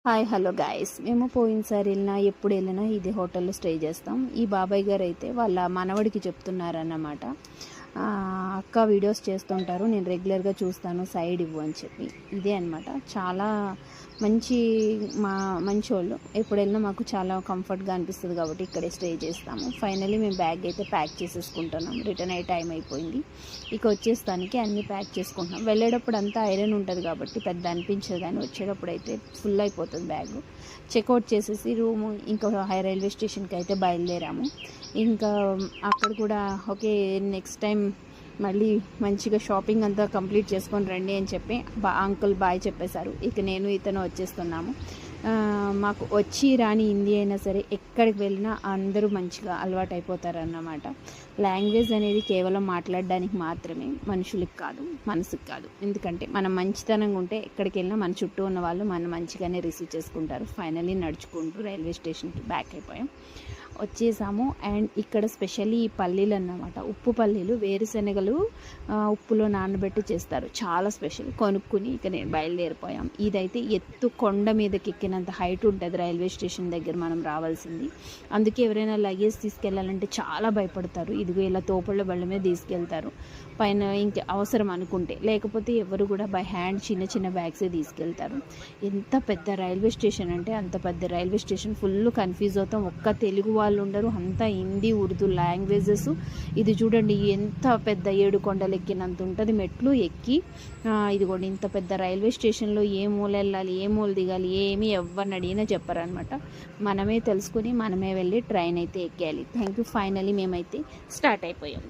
Hi hello guys, మేము పోయినసారి వెళ్ళినా ఎప్పుడు వెళ్ళినా ఇది హోటల్లో స్టే చేస్తాం. ఈ బాబాయ్ గారు అయితే వాళ్ళ మనవడికి చెప్తున్నారన్నమాట. అక్క వీడియోస్ చేస్తుంటారు, నేను రెగ్యులర్గా చూస్తాను, సైడ్ ఇవ్వు అని చెప్పి. ఇదే అనమాట. చాలా మంచి వాళ్ళు. ఎప్పుడు వెళ్ళినా మాకు చాలా కంఫర్ట్గా అనిపిస్తుంది కాబట్టి ఇక్కడే స్టే చేస్తాము. ఫైనల్లీ మేము బ్యాగ్ అయితే ప్యాక్ చేసేసుకుంటున్నాం. రిటర్న్ అయ్యే టైం అయిపోయింది. ఇక వచ్చేస్తానికి అన్నీ ప్యాక్ చేసుకుంటున్నాం. వెళ్ళేటప్పుడు అంతా ఐరన్ ఉంటుంది కాబట్టి పెద్ద అనిపించదు, కానీ వచ్చేటప్పుడు అయితే ఫుల్ అయిపోతుంది బ్యాగ్. చెక్అవుట్ చేసేసి రూము ఇంకా రైల్వే స్టేషన్కి అయితే బయలుదేరాము. ఇంకా అక్కడ కూడా ఓకే, నెక్స్ట్ టైం మళ్ళీ మంచిగా షాపింగ్ అంతా కంప్లీట్ చేసుకొని రండి అని చెప్పి అంకుల్ బాయ్ చెప్పేశారు. ఇక నేను ఇతను వచ్చేస్తున్నాము. మాకు వచ్చి రాని హిందీ అయినా సరే ఎక్కడికి వెళ్ళినా అందరూ మంచిగా అలవాటు అయిపోతారన్నమాట. లాంగ్వేజ్ అనేది కేవలం మాట్లాడడానికి మాత్రమే, మనుషులకు కాదు, మనసుకు కాదు. ఎందుకంటే మనం మంచితనంగా ఉంటే ఎక్కడికి వెళ్ళినా మన చుట్టూ ఉన్న వాళ్ళు మనం మంచిగానే రిసీవ్ చేసుకుంటారు. ఫైనల్లీ నడుచుకుంటూ రైల్వే స్టేషన్కి బ్యాక్ అయిపోయాం, వచ్చేసాము. అండ్ ఇక్కడ స్పెషల్లీ ఈ పల్లీలు అన్నమాట, ఉప్పు పల్లీలు, వేరుశనగలు ఉప్పులో నానబెట్టి చేస్తారు. చాలా స్పెషల్. కొనుక్కుని ఇక నేను బయలుదేరిపోయాం. ఇదైతే ఎత్తు కొండ మీదకి ఎక్కినంత హైట్ ఉంటుంది రైల్వే స్టేషన్ దగ్గర మనం రావాల్సింది. అందుకే ఎవరైనా లగేజ్ తీసుకెళ్ళాలంటే చాలా భయపడతారు. ఇదిగో ఇలా తోపుళ్ళ బళ్ళ మీద తీసుకెళ్తారు పైన, ఇంక అవసరం అనుకుంటే. లేకపోతే ఎవరు కూడా బై హ్యాండ్ చిన్న చిన్న బ్యాగ్సే తీసుకెళ్తారు. ఎంత పెద్ద రైల్వే స్టేషన్ అంటే అంత పెద్ద రైల్వే స్టేషన్. ఫుల్ కన్ఫ్యూజ్ అవుతాం. ఒక్క తెలుగు వాళ్ళు ఉండరు, అంతా హిందీ ఉర్దూ లాంగ్వేజెస్. ఇది చూడండి ఎంత పెద్ద 7 కొండలు ఎక్కినంత ఉంటుంది మెట్లు ఎక్కి. ఇది కూడా ఇంత పెద్ద రైల్వే స్టేషన్లో ఏ మూల వెళ్ళాలి, ఏ మూల దిగాలి, ఏమీ ఎవరిని అడిగినా చెప్పారనమాట. మనమే తెలుసుకుని మనమే వెళ్ళి ట్రైన్ అయితే ఎక్కేయాలి. Thank you. ఫైనలీ మేమైతే స్టార్ట్ అయిపోయాం.